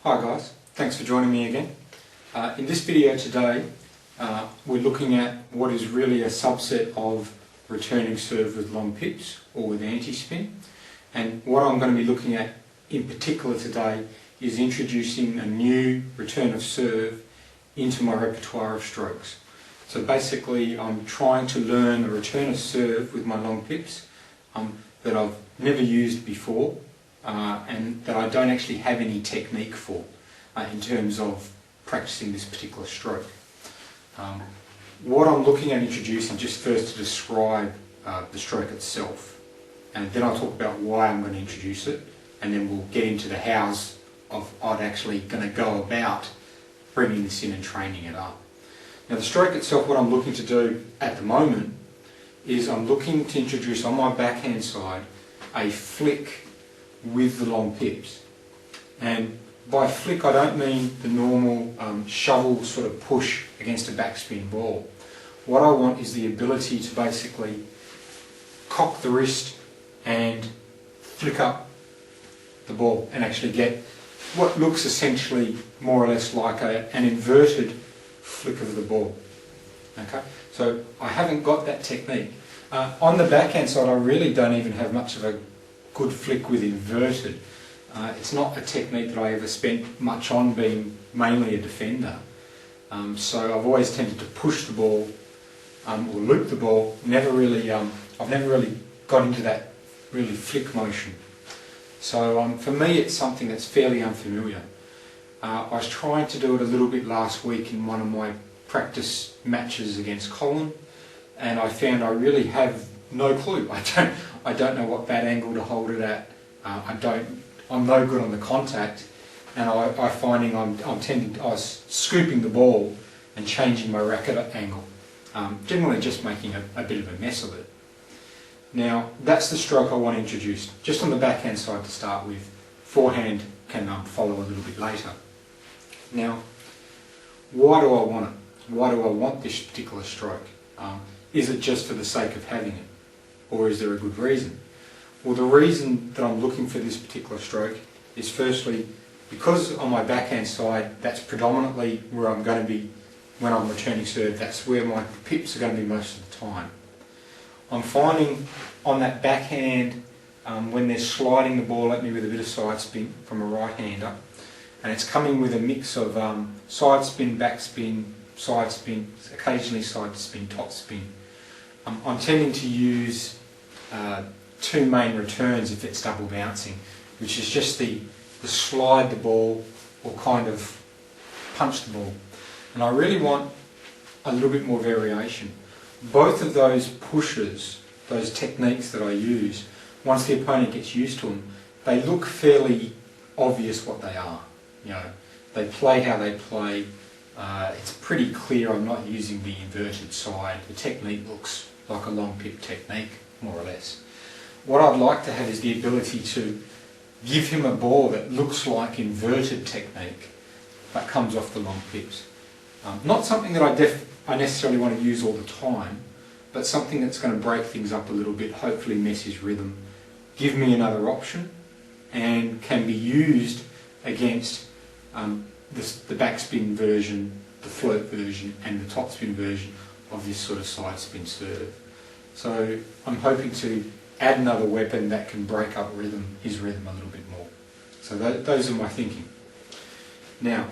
Hi guys, thanks for joining me again. In this video today we're looking at what is really a subset of returning serve with long pips or with anti-spin, and what I'm going to be looking at in particular today is introducing a new return of serve into my repertoire of strokes. So basically I'm trying to learn a return of serve with my long pips that I've never used before and that I don't actually have any technique for in terms of practicing this particular stroke. What I'm looking at introducing, just first to describe the stroke itself, and then I'll talk about why I'm going to introduce it, and then we'll get into the hows of I'm actually going to go about bringing this in and training it up. Now the stroke itself, what I'm looking to do at the moment is I'm looking to introduce on my backhand side a flick with the long pips. And by flick I don't mean the normal shovel sort of push against a backspin ball. What I want is the ability to basically cock the wrist and flick up the ball and actually get what looks essentially more or less like an inverted flick of the ball. Okay, so I haven't got that technique. On the backhand side I really don't even have much of a good flick with inverted. It's not a technique that I ever spent much on, being mainly a defender. So I've always tended to push the ball or loop the ball. I've never really got into that really flick motion. So for me it's something that's fairly unfamiliar. I was trying to do it a little bit last week in one of my practice matches against Colin, and I found I really have no clue. I don't know what bat angle to hold it at. I'm no good on the contact, and I'm finding I was scooping the ball and changing my racket angle, generally just making a bit of a mess of it. Now that's the stroke I want to introduce, just on the backhand side to start with. Forehand can follow a little bit later. Now, why do I want it? Why do I want this particular stroke? Is it just for the sake of having it, or is there a good reason? Well, the reason that I'm looking for this particular stroke is firstly because on my backhand side that's predominantly where I'm going to be when I'm returning serve. That's where my pips are going to be most of the time. I'm finding on that backhand when they're sliding the ball at me with a bit of side spin from a right-hander, and it's coming with a mix of side spin, back spin, side spin, occasionally side spin, top spin. I'm tending to use two main returns if it's double bouncing, which is just the slide the ball or kind of punch the ball. And I really want a little bit more variation. Both of those pushes, those techniques that I use, once the opponent gets used to them, they look fairly obvious what they are. You know, they play how they play. It's pretty clear I'm not using the inverted side. The technique looks like a long pip technique, more or less. What I'd like to have is the ability to give him a ball that looks like inverted technique but comes off the long pips. Not something that I necessarily want to use all the time, but something that's going to break things up a little bit, hopefully mess his rhythm, give me another option, and can be used against the backspin version, the float version, and the topspin version of this sort of side spin serve. So I'm hoping to add another weapon that can break up his rhythm a little bit more. So those are my thinking. Now,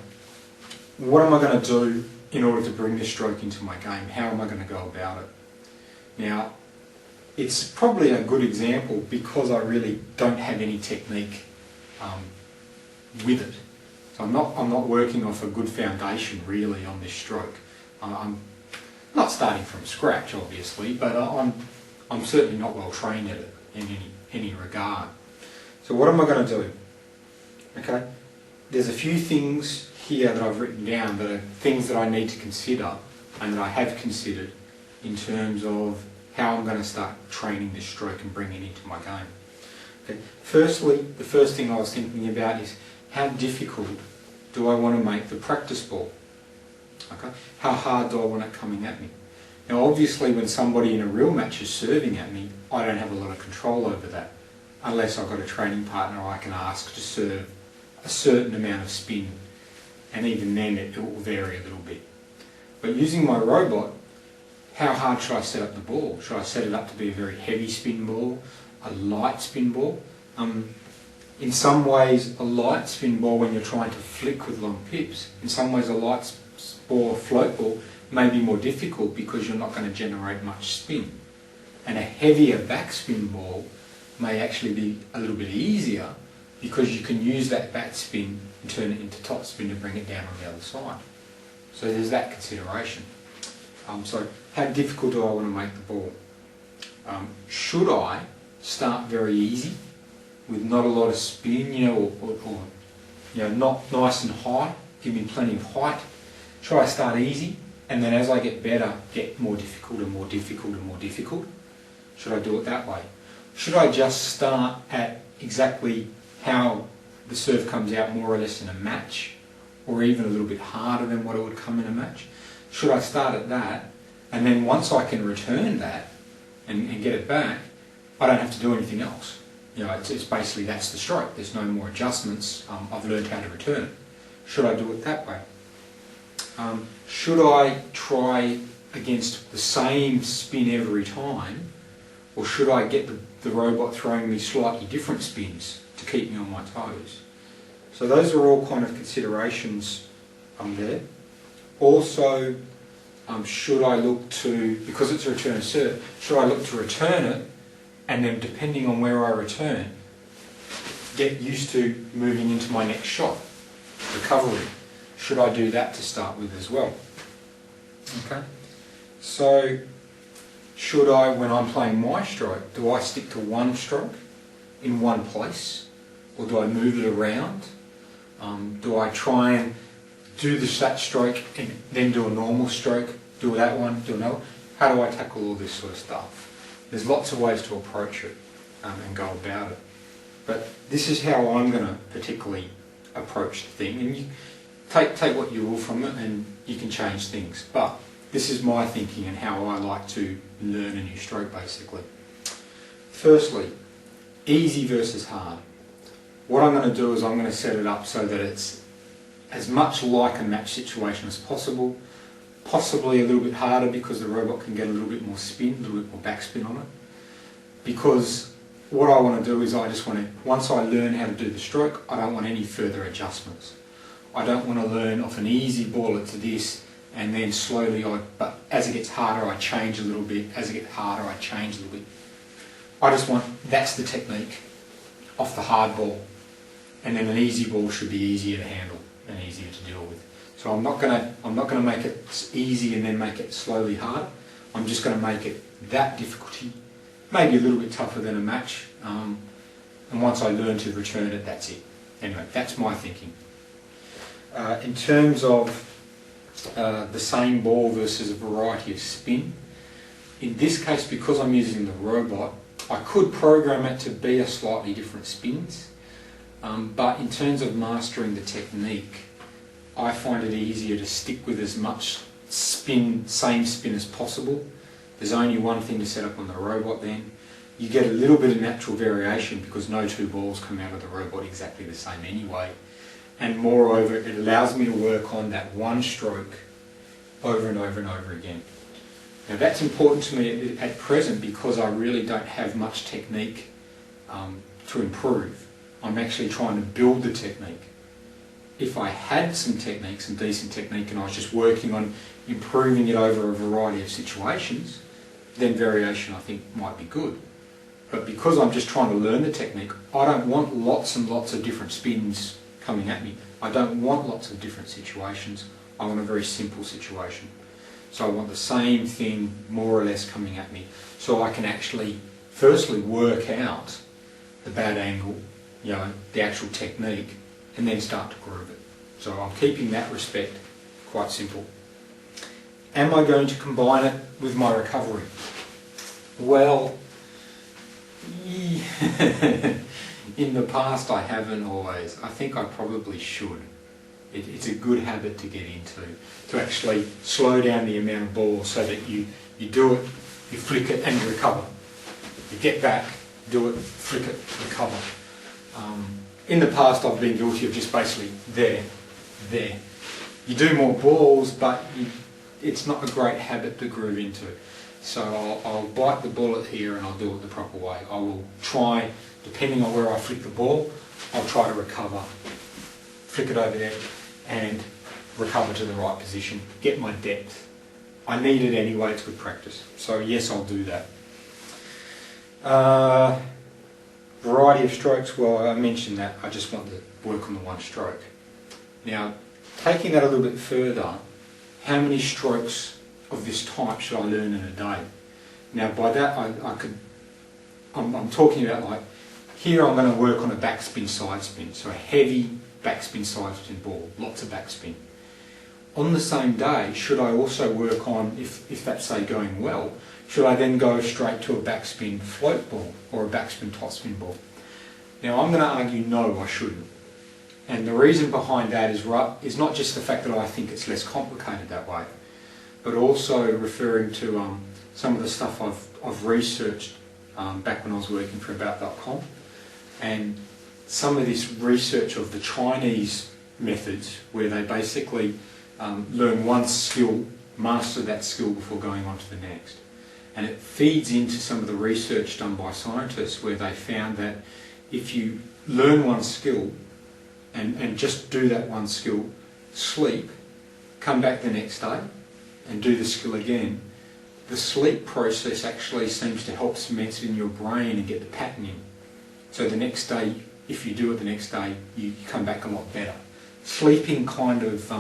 what am I going to do in order to bring this stroke into my game? How am I going to go about it? Now, it's probably a good example because I really don't have any technique with it. So I'm not working off a good foundation really on this stroke. I'm not starting from scratch, obviously, but I'm certainly not well trained at it in any regard. So what am I going to do? Okay, there's a few things here that I've written down that are things that I need to consider and that I have considered in terms of how I'm going to start training this stroke and bringing it into my game. Okay. Firstly, the first thing I was thinking about is how difficult do I want to make the practice ball? Okay. How hard do I want it coming at me? Now obviously when somebody in a real match is serving at me, I don't have a lot of control over that, unless I've got a training partner I can ask to serve a certain amount of spin, and even then it will vary a little bit. But using my robot, how hard should I set up the ball? Should I set it up to be a very heavy spin ball, a light spin ball? In some ways, a light spin ball when you're trying to flick with long pips, in some ways a light ball, float ball, may be more difficult because you're not going to generate much spin. And a heavier backspin ball may actually be a little bit easier because you can use that backspin and turn it into topspin to bring it down on the other side. So there's that consideration. So how difficult do I want to make the ball? Should I start very easy with not a lot of spin, or not nice and high, give me plenty of height? Should I start easy and then as I get better, get more difficult and more difficult and more difficult? Should I do it that way? Should I just start at exactly how the serve comes out more or less in a match, or even a little bit harder than what it would come in a match? Should I start at that, and then once I can return that and get it back, I don't have to do anything else? It's basically that's the stroke. There's no more adjustments. I've learned how to return it. Should I do it that way? Should I try against the same spin every time, or should I get the robot throwing me slightly different spins to keep me on my toes? So those are all kind of considerations there. Also, should I look to, because it's a return serve, should I look to return it, and then depending on where I return, get used to moving into my next shot, recovery? Should I do that to start with as well? Okay. So, should I, when I'm playing my stroke, do I stick to one stroke in one place, or do I move it around? Do I try and do that stroke and then do a normal stroke, do that one, do another? How do I tackle all this sort of stuff? There's lots of ways to approach it and go about it. But this is how I'm going to particularly approach the thing. And you take what you will from it and you can change things. But this is my thinking and how I like to learn a new stroke basically. Firstly, easy versus hard. What I'm going to do is I'm going to set it up so that it's as much like a match situation as possible, possibly a little bit harder because the robot can get a little bit more spin, a little bit more backspin on it. Because what I want to do is I just want to, once I learn how to do the stroke, I don't want any further adjustments. I don't want to learn off an easy ball it's this, and then slowly but as it gets harder I change a little bit, as it gets harder I change a little bit. I just want, that's the technique off the hard ball, and then an easy ball should be easier to handle and easier to deal with. So I'm not gonna make it easy and then make it slowly hard. I'm just going to make it that difficulty, maybe a little bit tougher than a match, and once I learn to return it, that's it. Anyway, that's my thinking. In terms of the same ball versus a variety of spin, in this case, because I'm using the robot, I could program it to be a slightly different spins, but in terms of mastering the technique, I find it easier to stick with as much spin, same spin as possible. There's only one thing to set up on the robot then. You get a little bit of natural variation because no two balls come out of the robot exactly the same anyway. And moreover, it allows me to work on that one stroke over and over and over again. Now that's important to me at present because I really don't have much technique to improve. I'm actually trying to build the technique. If I had some technique, some decent technique, and I was just working on improving it over a variety of situations, then variation I think might be good. But because I'm just trying to learn the technique, I don't want lots and lots of different spins coming at me. I don't want lots of different situations. I want a very simple situation. So I want the same thing more or less coming at me, so I can actually firstly work out the bad angle, the actual technique, and then start to groove it. So I'm keeping that respect quite simple. Am I going to combine it with my recovery? Well, in the past I haven't always. I think I probably should. It's a good habit to get into, to actually slow down the amount of ball so that you do it, you flick it and you recover. You get back, do it, flick it, recover. in the past I've been guilty of just basically there. You do more balls, but it's not a great habit to groove into. So I'll bite the bullet here and I'll do it the proper way. I will try, depending on where I flick the ball, I'll try to recover, flick it over there and recover to the right position, get my depth. I need it anyway, it's good practice. So yes, I'll do that. Variety of strokes, well, I mentioned that. I just want to work on the one stroke. Now, taking that a little bit further, how many strokes of this type should I learn in a day? Now, by that, I'm talking about like, here I'm going to work on a backspin, side spin, so a heavy backspin, side spin ball, lots of backspin. On the same day, should I also work on, if that's say going well, should I then go straight to a backspin float ball or a backspin topspin ball? Now I'm going to argue no, I shouldn't. And the reason behind that is not just the fact that I think it's less complicated that way, but also referring to some of the stuff I've researched back when I was working for About.com, and some of this research of the Chinese methods where they basically learn one skill, master that skill before going on to the next. And it feeds into some of the research done by scientists where they found that if you learn one skill and just do that one skill, sleep, come back the next day and do the skill again, the sleep process actually seems to help cement it in your brain and get the pattern in. So the next day, if you do it the next day, you come back a lot better. Sleeping kind of,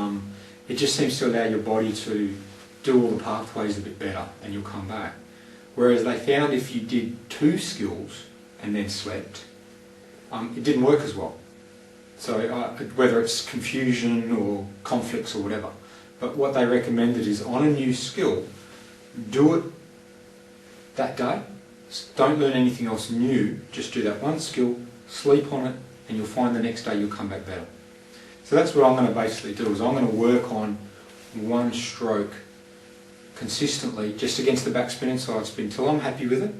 it just seems to allow your body to do all the pathways a bit better and you'll come back. Whereas they found if you did two skills and then slept, it didn't work as well. So whether it's confusion or conflicts or whatever. But what they recommended is on a new skill, do it that day. Don't learn anything else new, just do that one skill, sleep on it, and you'll find the next day you'll come back better. So that's what I'm going to basically do, is I'm going to work on one stroke consistently, just against the backspin and side spin, till I'm happy with it.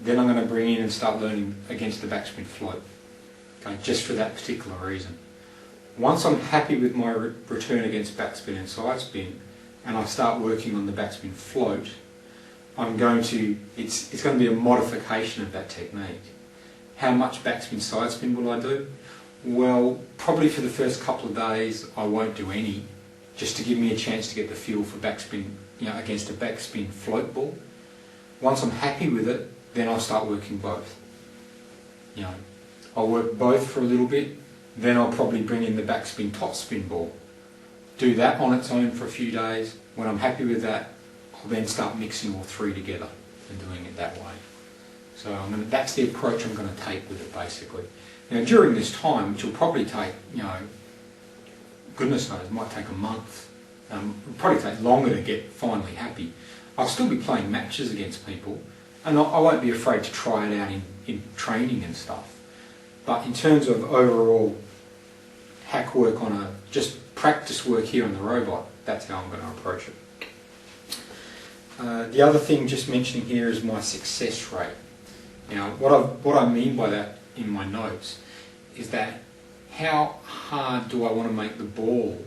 Then I'm going to bring in and start learning against the backspin float, okay, just for that particular reason. Once I'm happy with my return against backspin and side spin, and I start working on the backspin float, I'm going to, it's going to be a modification of that technique. How much backspin side spin will I do? Well, probably for the first couple of days I won't do any, just to give me a chance to get the feel for backspin, against a backspin float ball. Once I'm happy with it, then I'll start working both. I'll work both for a little bit, then I'll probably bring in the backspin topspin ball. Do that on its own for a few days. When I'm happy with that, I'll then start mixing all three together and doing it that way. So that's the approach I'm going to take with it basically. Now during this time, which will probably take, goodness knows, it might take a month. It'll probably take longer to get finally happy. I'll still be playing matches against people, and I won't be afraid to try it out in training and stuff. But in terms of overall hack work on just practice work here on the robot, that's how I'm going to approach it. The other thing just mentioning here is my success rate. Now what I mean by that in my notes is that how hard do I want to make the ball,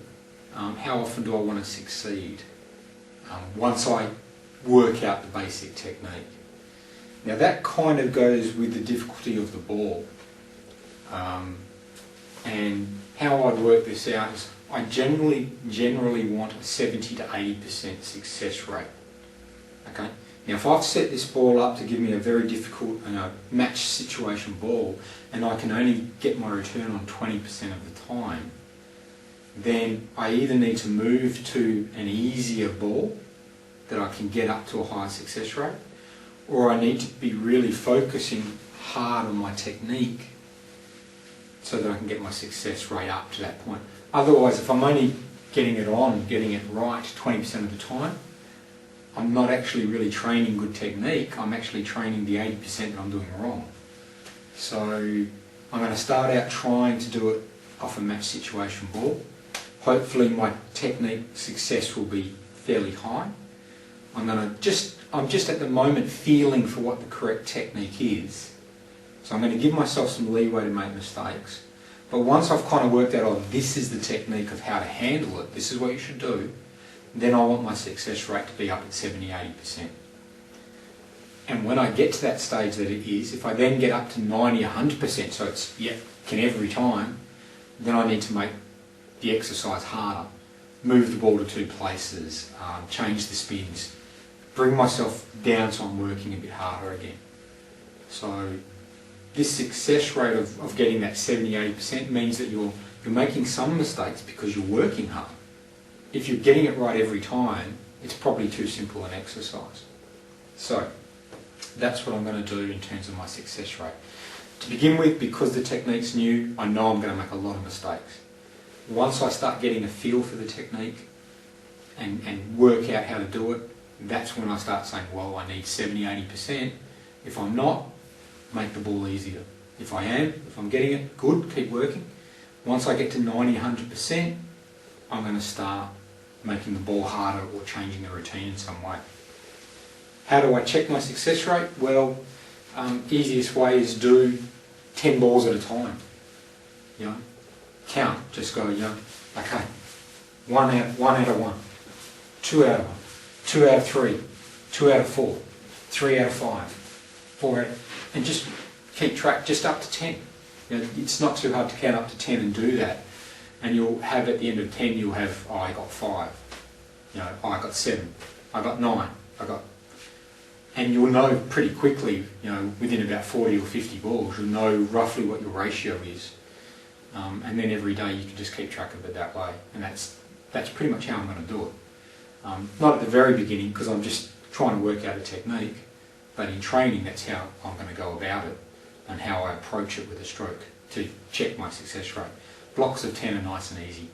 how often do I want to succeed once I work out the basic technique. Now that kind of goes with the difficulty of the ball, and how I'd work this out is I generally want a 70 to 80% success rate. Okay. Now if I've set this ball up to give me a very difficult match situation ball, and I can only get my return on 20% of the time, then I either need to move to an easier ball that I can get up to a higher success rate, or I need to be really focusing hard on my technique so that I can get my success rate up to that point. Otherwise, if I'm only getting it right 20% of the time, I'm not actually really training good technique, I'm actually training the 80% that I'm doing wrong. So I'm going to start out trying to do it off a match situation ball. Hopefully my technique success will be fairly high. I'm just at the moment feeling for what the correct technique is. So I'm going to give myself some leeway to make mistakes. But once I've kind of worked out, oh, this is the technique of how to handle it, this is what you should do, then I want my success rate to be up at 70–80%. And when I get to that stage that it is, if I then get up to 90–100%, so it's, yeah, can every time, then I need to make the exercise harder. Move the ball to 2 places, change the spins, bring myself down so I'm working a bit harder again. So this success rate of getting that 70–80% means that you're making some mistakes because you're working hard. If you're getting it right every time, it's probably too simple an exercise. So that's what I'm going to do in terms of my success rate. To begin with, because the technique's new, I know I'm going to make a lot of mistakes. Once I start getting a feel for the technique and work out how to do it, that's when I start saying, well, I need 70–80%. If I'm not, make the ball easier. If I am, if I'm getting it, good, keep working. Once I get to 90–100%, I'm going to start making the ball harder or changing the routine in some way. How do I check my success rate? Well, easiest way is do 10 balls at a time. You know, count, just go, you know, okay, 1 out of 1, 2 out of 1, 2 out of 3, 2 out of 4, 3 out of 5, 4 out of, and just keep track just up to 10. You know, it's not too hard to count up to 10 and do that. And you'll have at the end of 10, you'll have, oh, I got 5, you know, oh, I got 7, I got 9, I got, and you'll know pretty quickly, you know, within about 40 or 50 balls, you'll know roughly what your ratio is. And then every day you can just keep track of it that way. And that's pretty much how I'm going to do it. Not at the very beginning, because I'm just trying to work out a technique, but in training, that's how I'm going to go about it and how I approach it with a stroke to check my success rate. Blocks of 10 are nice and easy.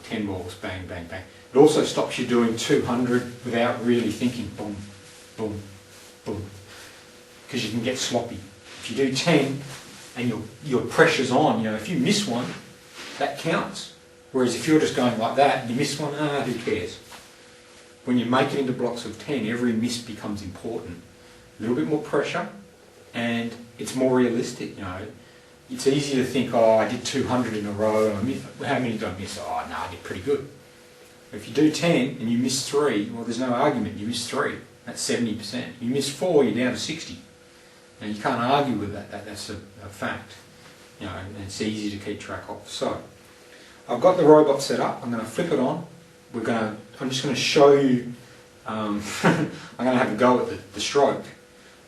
10 balls, bang, bang, bang. It also stops you doing 200 without really thinking, boom, boom, boom, because you can get sloppy. If you do 10 and your pressure's on, you know, if you miss one, that counts. Whereas if you're just going like that and you miss one, who cares? When you make it into blocks of 10, every miss becomes important. A little bit more pressure, and it's more realistic, you know. It's easy to think, oh, I did 200 in a row, and how many did I miss? Oh, no, I did pretty good. If you do 10 and you miss 3, well, there's no argument, you miss 3. That's 70%. You miss 4, you're down to 60. And you can't argue with that. That's a fact. You know, and it's easy to keep track of. So, I've got the robot set up. I'm going to flip it on. I'm just going to show you. I'm going to have a go at the stroke.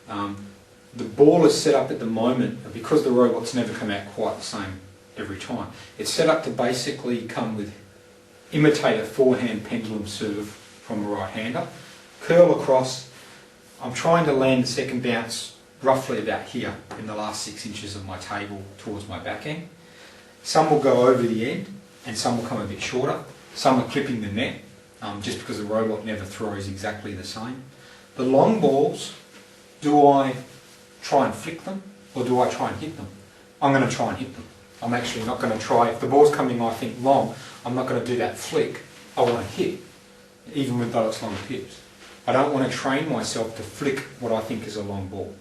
The ball is set up at the moment, because the robots never come out quite the same every time. It's set up to basically imitate a forehand pendulum serve from a right-hander. Curl across. I'm trying to land the second bounce roughly about here in the last 6 inches of my table towards my back end. Some will go over the end and some will come a bit shorter. Some are clipping the net, just because the robot never throws exactly the same. The long balls, do I try and flick them or do I try and hit them? I'm going to try and hit them. I'm actually not going to try, if the ball's coming I think long, I'm not going to do that flick. I want to hit, even though it's long pips. I don't want to train myself to flick what I think is a long ball.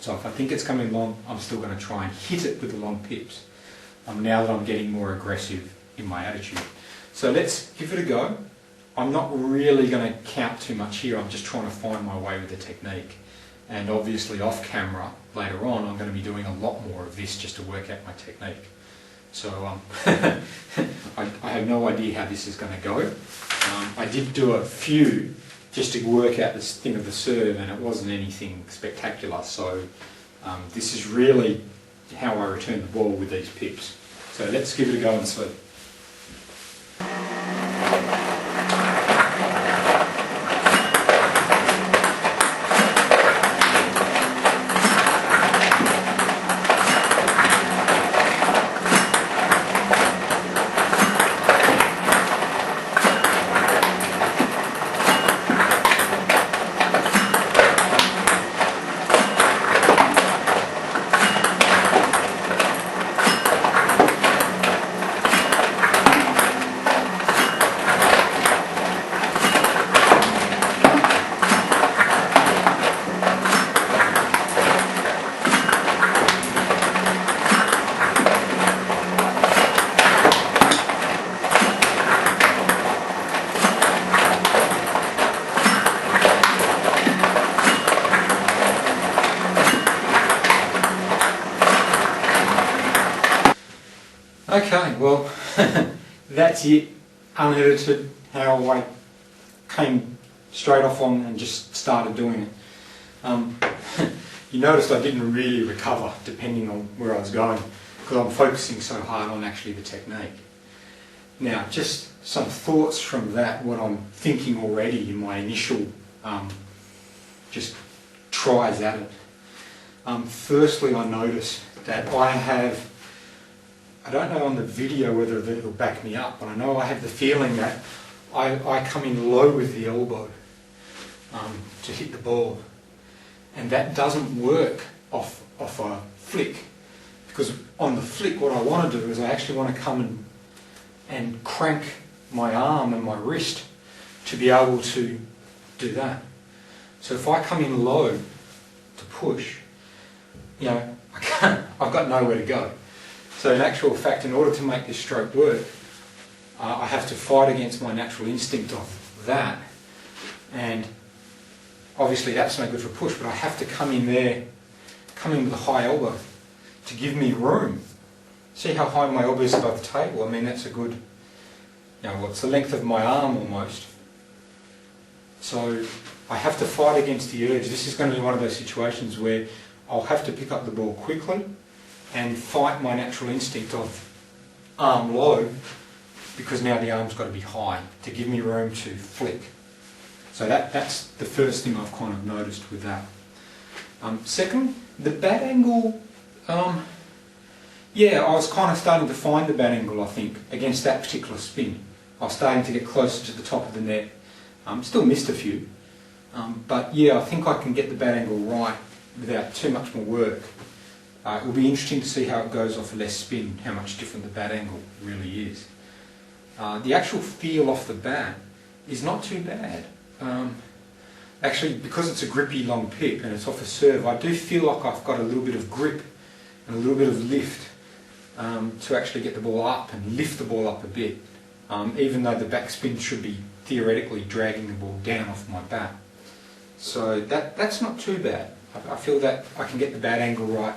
So if I think it's coming long, I'm still going to try and hit it with the long pips. Now that I'm getting more aggressive in my attitude. So let's give it a go. I'm not really going to count too much here, I'm just trying to find my way with the technique. And obviously off camera, later on, I'm going to be doing a lot more of this just to work out my technique. So I have no idea how this is going to go. I did do a few just to work out this thing of the serve, and it wasn't anything spectacular. So this is really how I return the ball with these pips. So let's give it a go and see. Okay, well, that's it, unedited, how I came straight off on and just started doing it. You noticed I didn't really recover depending on where I was going, because I'm focusing so hard on actually the technique. Now, just some thoughts from that, what I'm thinking already in my initial just tries at it. Firstly, I notice that I don't know on the video whether it'll back me up, but I know I have the feeling that I come in low with the elbow to hit the ball. And that doesn't work off a flick. Because on the flick, what I want to do is I actually want to come and crank my arm and my wrist to be able to do that. So if I come in low to push, you know, I've got nowhere to go. So in actual fact, in order to make this stroke work, I have to fight against my natural instinct of that. And obviously that's no good for push, but I have to come in with a high elbow to give me room. See how high my elbow is above the table? I mean, that's a good, it's the length of my arm almost. So I have to fight against the urge. This is going to be one of those situations where I'll have to pick up the ball quickly and fight my natural instinct of arm low, because now the arm's got to be high to give me room to flick. So that's the first thing I've kind of noticed with that. Second, the bat angle, I was kind of starting to find the bat angle, I think, against that particular spin. I was starting to get closer to the top of the net. Still missed a few, but yeah, I think I can get the bat angle right without too much more work. It will be interesting to see how it goes off a less spin, how much different the bat angle really is. The actual feel off the bat is not too bad. Actually, because it's a grippy long pip and it's off a serve, I do feel like I've got a little bit of grip and a little bit of lift to actually get the ball up and lift the ball up a bit, even though the backspin should be theoretically dragging the ball down off my bat. So that's not too bad. I feel that I can get the bat angle right,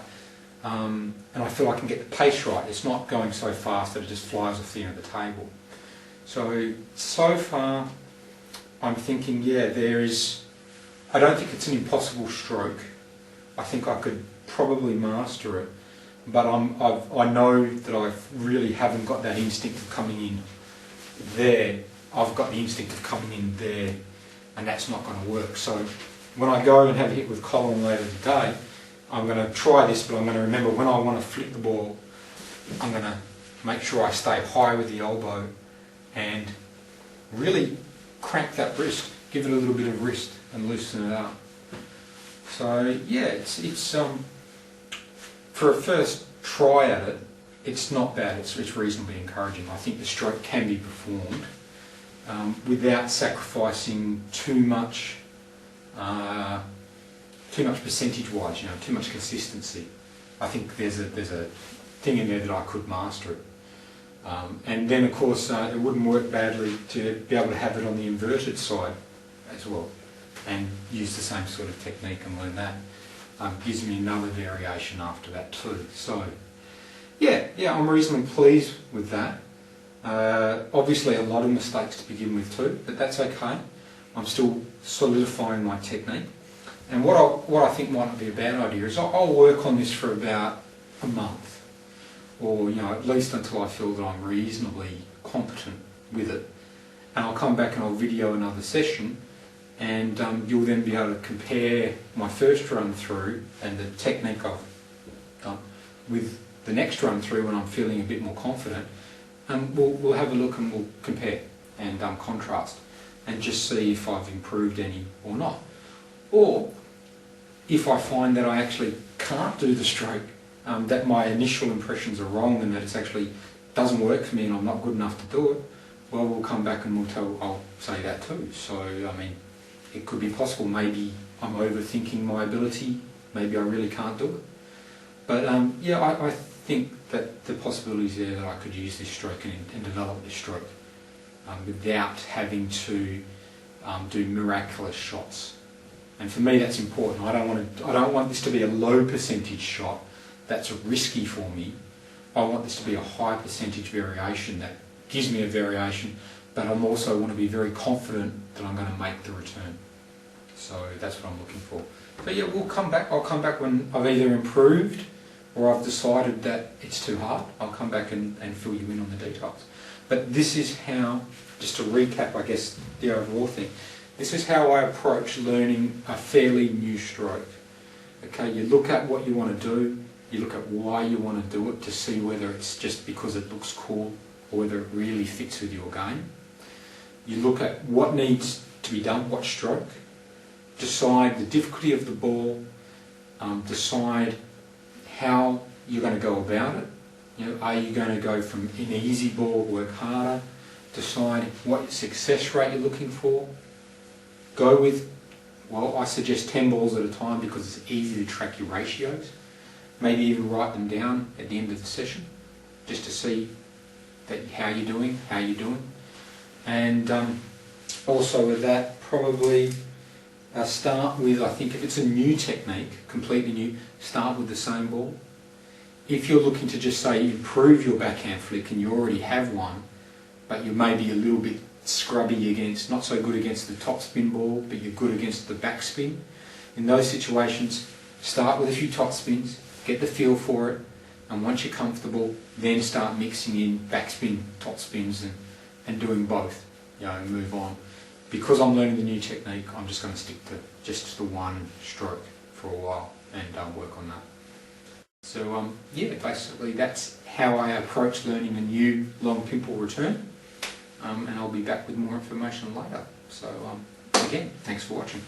and I feel I can get the pace right. It's not going so fast that it just flies off the end of the table. So far I'm thinking, I don't think it's an impossible stroke. I think I could probably master it, but I know that I really haven't got that instinct of coming in there. I've got the instinct of coming in there, and that's not going to work. So when I go and have a hit with Colin later today, I'm going to try this, but I'm going to remember when I want to flick the ball, I'm going to make sure I stay high with the elbow and really crank that wrist, give it a little bit of wrist and loosen it up. So yeah, it's for a first try at it, it's not bad. It's reasonably encouraging. I think the stroke can be performed without sacrificing too much percentage-wise, too much consistency. I think there's a thing in there that I could master it. And then of course it wouldn't work badly to be able to have it on the inverted side as well and use the same sort of technique and learn that. Gives me another variation after that too. So yeah, I'm reasonably pleased with that. Obviously a lot of mistakes to begin with too, but that's okay. I'm still solidifying my technique. And what I think might not be a bad idea is I'll work on this for about a month, or at least until I feel that I'm reasonably competent with it. And I'll come back and I'll video another session, and you'll then be able to compare my first run through and the technique I've done with the next run through when I'm feeling a bit more confident, and we'll have a look and we'll compare and contrast and just see if I've improved any or not. Or if I find that I actually can't do the stroke, that my initial impressions are wrong and that it actually doesn't work for me and I'm not good enough to do it, well, we'll come back and I'll say that too. So, I mean, it could be possible. Maybe I'm overthinking my ability. Maybe I really can't do it. But I think that the possibility is there that I could use this stroke and develop this stroke without having to do miraculous shots. And for me, that's important. I don't want this to be a low percentage shot. That's risky for me. I want this to be a high percentage variation that gives me a variation, but I'm also want to be very confident that I'm going to make the return. So that's what I'm looking for. But yeah, we'll come back. I'll come back when I've either improved or I've decided that it's too hard. I'll come back and fill you in on the details. But this is how, just to recap, I guess, the overall thing, this is how I approach learning a fairly new stroke. Okay, you look at what you want to do, you look at why you want to do it to see whether it's just because it looks cool or whether it really fits with your game. You look at what needs to be done, what stroke, decide the difficulty of the ball, decide how you're going to go about it. You know, are you going to go from an easy ball, work harder, decide what success rate you're looking for, go with, well, I suggest 10 balls at a time because it's easy to track your ratios. Maybe even write them down at the end of the session just to see that how you're doing. And also with that, probably start with, I think if it's a new technique, completely new, start with the same ball. If you're looking to just say improve your backhand flick and you already have one, but you may be a little bit scrubby against, not so good against the top spin ball, but you're good against the back spin, in those situations, start with a few top spins, get the feel for it, and once you're comfortable, then start mixing in backspin, top spins, and doing both, you know, and move on. Because I'm learning the new technique, I'm just going to stick to just the one stroke for a while and work on that. So yeah, basically that's how I approach learning a new long pimple return, and I'll be back with more information later. So again, thanks for watching.